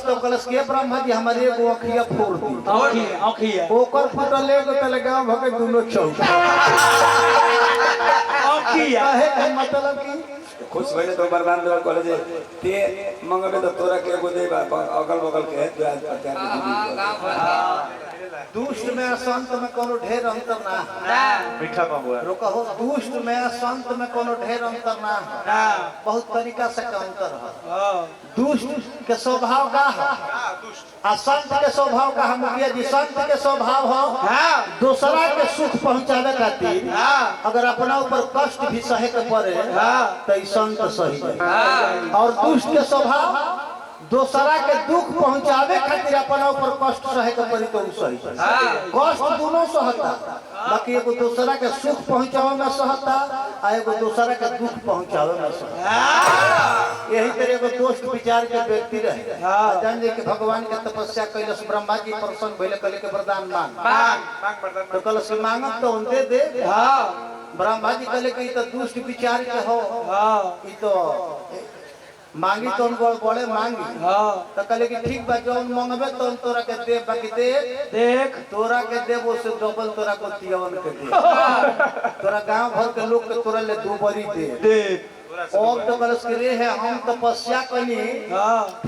तो कलश के ब्रह्मा जी हमारे एगो अखिया फोड़ दी अखिया ओकर फुटल एगो तले गांव भके दोनों चौक अखिया है मतलब की खुश भइले तो वरदान देव कॉलेज ते मंगबे तो तोरा के एगो देबा अगल बगल के द्वार पर दुष्ट में संत में कोनो ढेर अंतर ना मीठा बबुआ रोका हो दुष्ट में संत में कोनो ढेर अंतर ना बहुत तरीका से का अंतर है दुष्ट के स्वभाव का है आ संत के स्वभाव का है मुखिया जी संत के स्वभाव हो दूसरा के सुख पहुंचावे खातिर अगर अपना ऊपर कष्ट भी सहे के पड़े तो ई संत सही जाए और दुष्ट के स्वभाव दूसरा के दुख पहुंचावे खातिर अपना ऊपर कष्ट सहे के पड़ी तो सही कष्ट दोनों सहता बाकी एगो दूसरा के सुख पहुंचावे में सहता आ एगो दूसरा के दुख पहुंचावे में सहता यही तरह एगो दोस्त विचार के व्यक्ति रहे जान जे कि भगवान के तपस्या कैलस ब्रह्मा जी प्रसन्न भइले कहले के वरदान मांग तो कहलस मांगब तो उनके दे ब्रह्मा जी कहले कि तो दुष्ट विचार के हो ई तो मांगी तो बड़े मांगी तो कहले कि ठीक बा जौन मांगबे तो तोरा के दे बाकी देख तोरा के देब उससे डबल तोरा को तियवन के दे तोरा गांव भर के लोग के तोरा ले दो बरी दे और तो कलश के रे है हम तपस्या कनी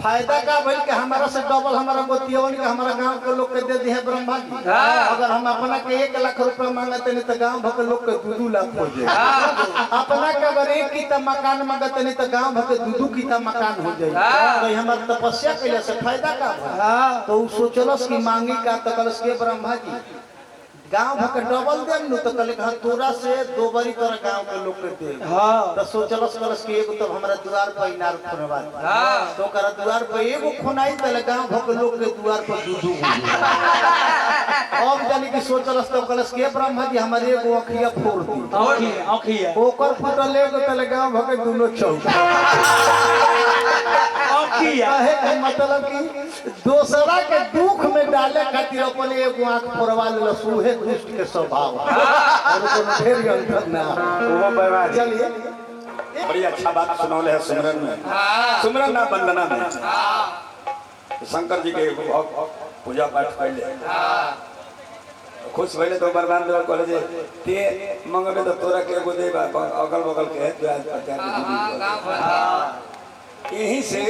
फायदा का भइल के हमारा से डबल हमारा गोतियवन के हमारा गांव के लोग के दे दी है ब्रह्मा जी अगर हम अपना के 1 लाख रुपया मांगते नहीं तो गांव भर के लोग के 2-2 लाख हो जाए अपना के अगर 1 की मकान मांगते नहीं तो गांव भर के 2-2 की मकान हो जाए तो हमार तपस्या कैले से फायदा का तो सोचलस की मांगी का तो कलश के ब्रह्मा जी गांव भर के डबल देम नु तो कहले हां तोरा से 2 बारी तोरा गांव के लोग के दे तो सोचलस कलस के एगो तो हमरा द्वार पर इनार खुनवा तो कर द्वार पर एगो खुनाई तले गांव भर के लोग के द्वार पर दूधू अब जानी कि सोचलस तो कलस के ब्रह्मा जी हमारे एगो अखिया फोड़ दी अखिया ओकर फुटल एगो तले गांव भर के दोनों चौक अखिया है मतलब कि दूसरा के दुख में डाले खातिर अपने एगो आंख फोड़वा ले सुहे दुष्ट के स्वभाव और कोनो ढेर अंतर ना वो बर्बाद चलिए बड़ी अच्छा बात सुनौले है सिमरन में सिमरन ना वंदना में शंकर जी के पूजा पाठ कैले खुश भइले तो वरदान देव कॉलेज ते मंगबे तो तोरा के एगो देबा अगल बगल के द्वार यही से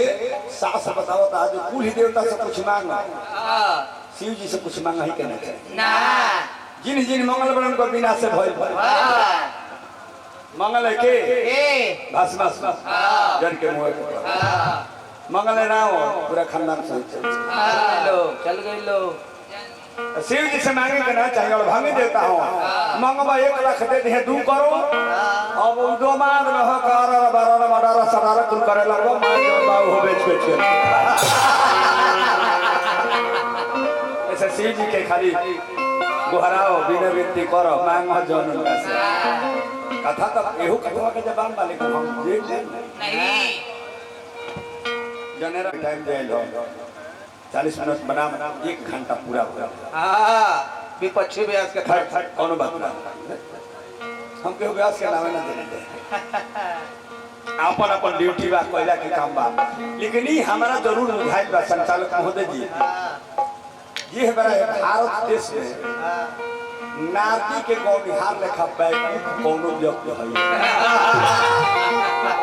सास बताओ तो आज कुल ही देवता से कुछ मांगा शिव जी से कुछ मांगा ही कहना चाहिए ना जिन जिन मंगल बरन को बिना से भइल मंगल है के बस बस बस जन के मुंह के मंगल है ना पूरा खानदान से चल गए लोग शिव जी से मांगे करना चाहिए और भांगे देता हूँ मंगवा 1 लाख दे दे 2 करो अब दो मान रहो कर 12 18 17 कुल करे लगो मान जो बाबू हो बेच के ऐसे शिव जी के खाली गुहराओ बिना विनती करो मांग जन से कथा तब एहू कथा के जबान वाले को हम देख नहीं जनेरा टाइम दे लो 40 मिनट बना 1 घंटा पूरा विपक्षी व्यास के थर्ड कौन बात ना हम के व्यास के नाम ना देते अपन अपन ड्यूटी बा कोयला के काम बा लेकिन ई हमारा जरूर बुझाई बा संचालक महोदय जी ये हमारा भारत देश में नाती के गौनिहार लेखा बैठ कोनो व्यक्ति है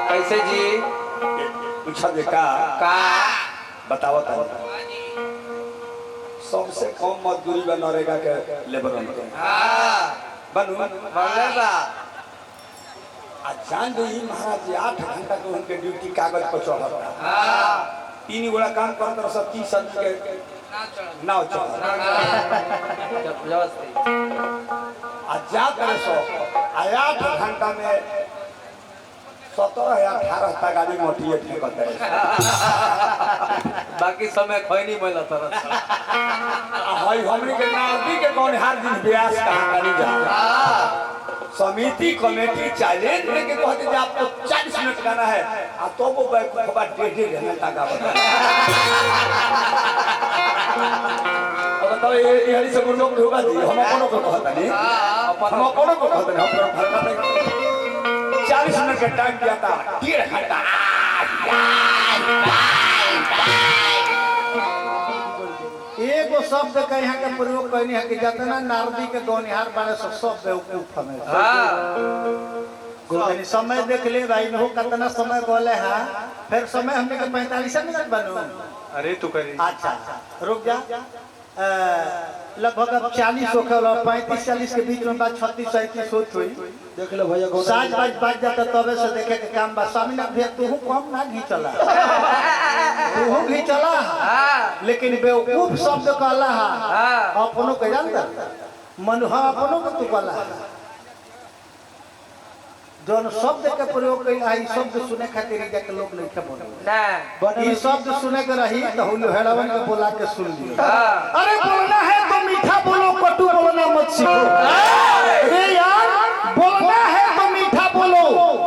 कैसे जी पूछा जे का बताओ तो सबसे कम मजदूरी बा नरेगा के लेबर में बनू बनेगा आ जान दो ही महाराज जी 8 घंटा के उनके ड्यूटी कागज पर चढ़ता 3 गोला काम करते रह सब 30 आदमी के नाव चढ़ आ जा करे सो 8 घंटा में 17 या 18 तक गाड़ी मोटी ठीक करते बाकी समय खैनी मैला तरह हई हमनी के नाती के कौन हर दिन ब्यास कहानी जा समिति कमेटी चैलेंज लेके कहते हैं आपको 40 मिनट गाना है आ तो वो बैकअप 1.5 घंटा का बता अब बताओ ये हरी से लोग होगा जी हम कोनो को कहता नहीं हम कोनो को कहता नहीं हम 40 मिनट का टाइम दिया था 1.5 घंटा एगो शब्द के यहाँ के प्रयोग कहनी है कि जितना नारदी के गौनिहार बारे सब बेवकूफ हमें गोनी समय देख ले भाई नो कितना समय बोले है फिर समय हमने के 45 मिनट बनो अरे तू करी अच्छा रुक जा लगभग अब 40 हो गया 35-40 के बीच में बात 36-37 होत हुई देख लो भैया कौन साज बाज जाता तबे से देखे के काम बा स्वामीनाथ भैया तू कम ना घिचला तू घिचला लेकिन बेवकूफ शब्द कहला है अपनों के जानता मनुहा अपनों को तू कहला जौन शब्द के प्रयोग कई आई शब्द सुने खातिर जाके लोग नहीं के बोले ना ई शब्द सुने के रही तो हुलो हेड़वन के बोला के सुन लियो अरे बोलना है तो मीठा बोलो कटु बोलना मत सीखो अरे यार बोलना है तो मीठा बोलो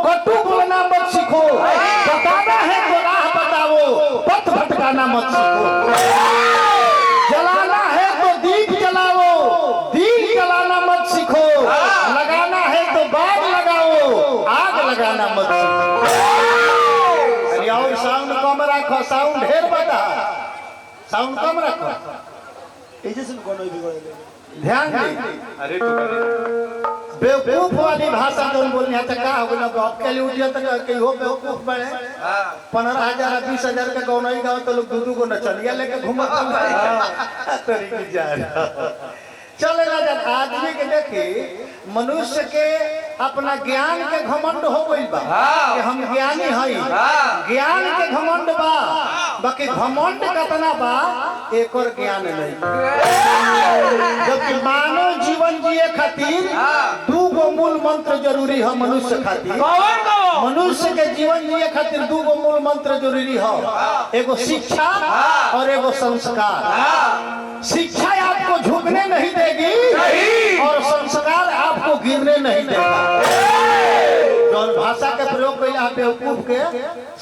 कटु बोलना मत सीखो बताना है तो राह बताओ पथ भटकाना मत सीखो जलाना है तो दीप जलाओ दीप जलाना मत सीखो लगाना है तो बाग लगाओ आग लगाना मत सीखो और साउंड कम रखो साउंड ढेर बता साउंड कम रखो ऐसे से कोनो भी बोले ध्यान दे अरे तू करी बेवकूफ वाली भाषा जो बोलनी है का हो ना बाप के लिए उठिया तक के हो बेवकूफ बड़े 15,000 20,000 का गौनई गाँव तो लोग दूधू को नचलिया लेके घूमत तरीके जा चले ना जब आदमी के देखे मनुष्य के अपना ज्ञान के घमंड हो गई बा कि हम ज्ञानी हई ज्ञान के घमंड बा बाकी घमंड कितना बा एक और ज्ञान नहीं जबकि मानव जीवन जिए खातिर दू गो मूल मंत्र जरूरी है मनुष्य खातिर मनुष्य के जीवन जिए खातिर दू गो मूल मंत्र जरूरी है एगो शिक्षा और एगो संस्कार शिक्षा आपको झुकने नहीं देगी और संस्कार आपको गिरने नहीं देगा जो भाषा के प्रयोग कैला बेवकूफ के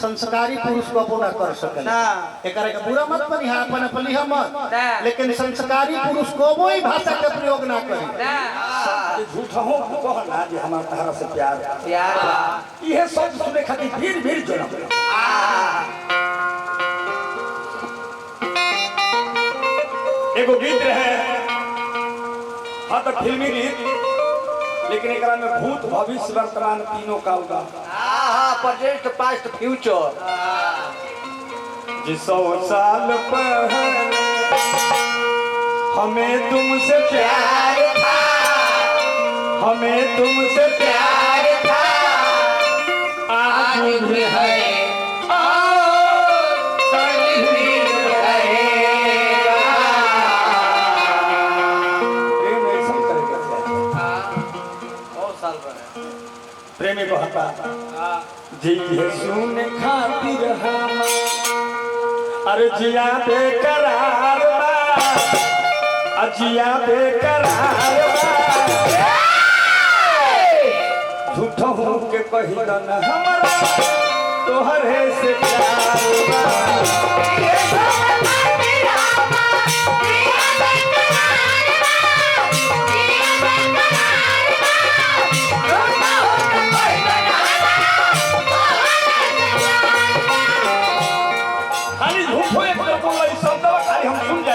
संस्कारी पुरुष को अपना कर सकेला एकरा के बुरा मत बनी अपन अपनी मत लेकिन संस्कारी पुरुष को वो ही भाषा के प्रयोग ना करी झूठा हो कहना जे हमार तहरा से प्यार प्यार ये शब्द सुने खातिर भीड़ भीड़ जनम एगो गीत रहे हाँ तो फिल्मी गीत लेकिन एकरा में भूत भविष्य वर्तमान तीनों का होगा प्रेजेंट पास्ट फ्यूचर जी 100 साल पहले हमें तुमसे प्यार था हमें तुमसे प्यार था आज भी है प्रेमी को हटा जी सुन खातिर हम अरे जिया बेकरार बा अजिया बेकरार बा झूठ हो के पहिलन हमरा तोहरे से प्यार बा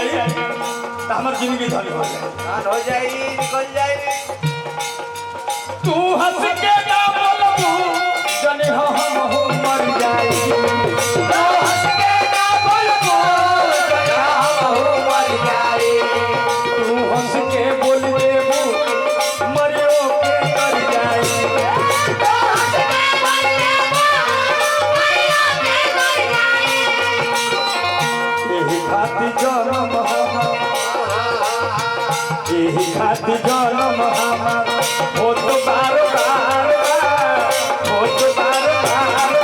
हमारी जिंदगी धनी हो जाए निकल जाए तू हंस के ना बोलबू जने हम हो मर जाई तू हंस के ना बोलबू जने हम हो मर जाई तू हंस के बोल देबू मरियो के कर जाई तू हंस के बोल देबू मरियो के कर जाई एही खातिर जन्म यही खातिर जन्म हमार हो तो बार बार हो तो बार बार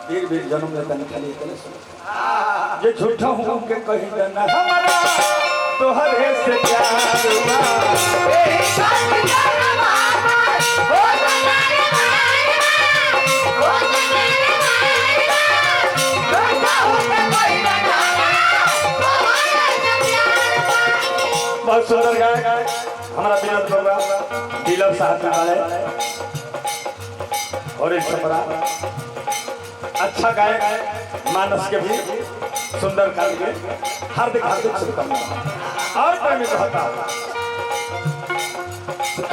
फिर भी जन्म लेता नहीं खाली इतने ये झूठा हूँ के कहीं देना हमारा तोहरे से प्यार बा यही खातिर जन्म हमार हो तो बार बार हो तो मेरे मायना झूठा हूँ के कोई ना बहुत सुंदर गायक हमारा विनोद बाबा डीलर साहब वाले और एक छपरा अच्छा गायक मानस के भी सुंदर काल के हार्दिक हार्दिक शुभकामनाएं। और प्रेमी कहता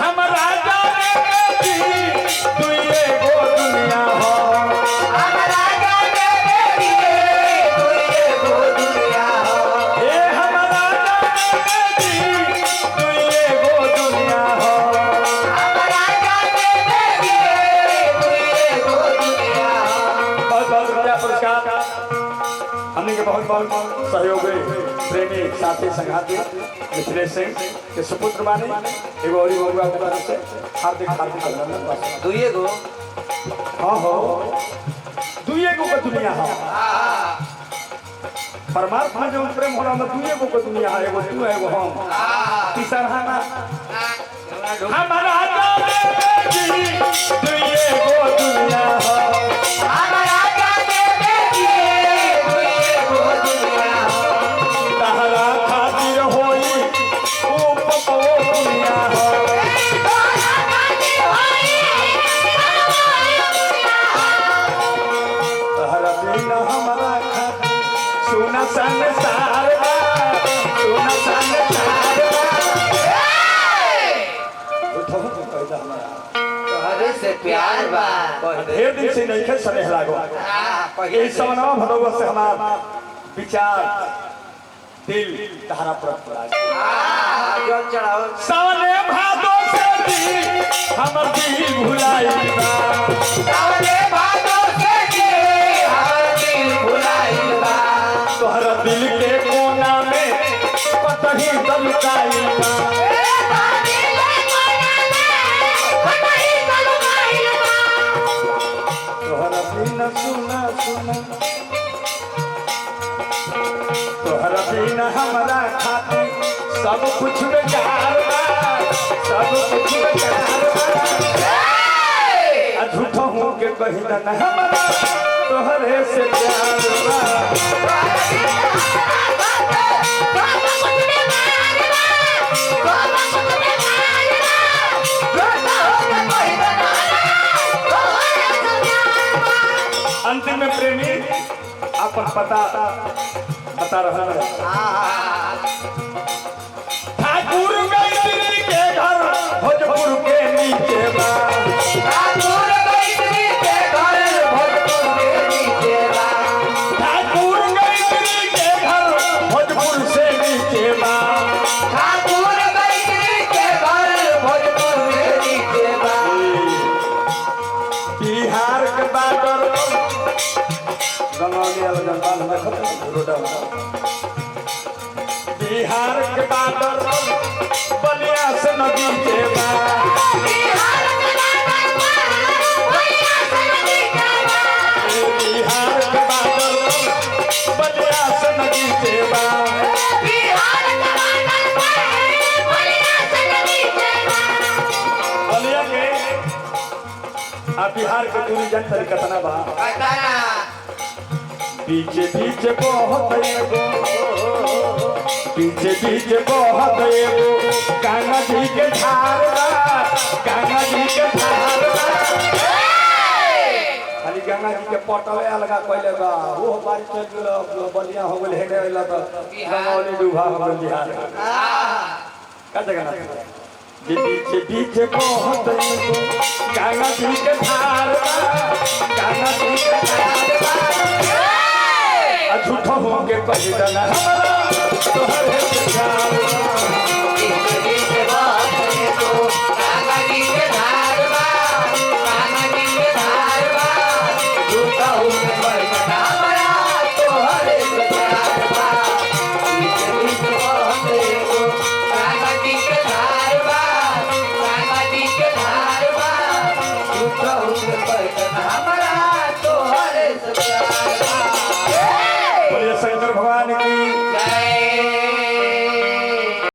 हम राजा तू ये गो दुनिया हो हम राजा तेरे तू ये गो दुनिया हो ए हम राजा तू ये गो दुनिया हो हम राजा तेरे तू ये गो दुनिया हो। बहुत बहुत रुपया पुरस्कार हमने के बहुत बहुत सहयोगी प्रेमी साथी संघाती मिथिलेश सिंह के सुपुत्र माने एगो और बबुआ के तरफ से हार्दिक हार्दिक अभिनंदन बस दुइए गो हाँ हो दुइए गो का दुनिया है परमात्मा जो प्रेम होला में दुइए गो का दुनिया है एगो तू एगो हम तीसरा ना हमारा दुइए गो दुनिया है हम राजा तेरे तू ये गो दुनिया हो तहरा खातिर होई ओ पपो दुनिया हो तहरा बिना हमारा खातिर सुना संसार बा सुना संसार बा उठो कहता हमारा तोहरे से प्यार बा ढेर दिन से नहीं खे सने लागो ये समनवा भदोगो से हमारा विचार दिल तहरा पर जल चढ़ाओ सावने भादो से दिल हमर दिल भुलाई बा सावने भादों से हमारा दिल भुलाइल बा तोहरा दिल के कोना में कतही दलकाई बा तोहरा बिना सुना सुना तोहरा बिना हमारा खातिर सब कुछ बेकार बा सब कुछ बेकार बा आ झूठो हूँ के कही ना हमारा तोहरे से प्यार बा अंतिम में प्रेमी अपन पता बता रहा है ठाकुर गायत्री के घर भोजपुर के नीचे बा ठाकुर गायत्री के घर भोजपुर के नीचे बा ठाकुर गायत्री के घर भोजपुर से नीचे बा ठाकुर गायत्री के घर भोजपुर के नीचे बा बिहार के बादर गंगौली वाला जनपाल में खत्म रोडा बिहार के बादर बलिया से नदी के बा बिहार के बादर बलिया से नदी के बा बलिया के आ बिहार के दूरी जनता कितना बा पीछे पीछे बहुत एगो पीछे पीछे बहुत एगो गंगा जी के धार बा गंगा जी के धार बा खाली गंगा जी के पटवे अलगा कइले बा वो बारी चल गेल बलिया हो गेल हेने वाला तो गंगौली डूबा हो गेल बिहार का जगह ना जे पीछे पीछे बहुत एगो गंगा जी के धार बा गंगा जी के धार बा झूठो हो के कही दना तोहरे से प्यार हमारा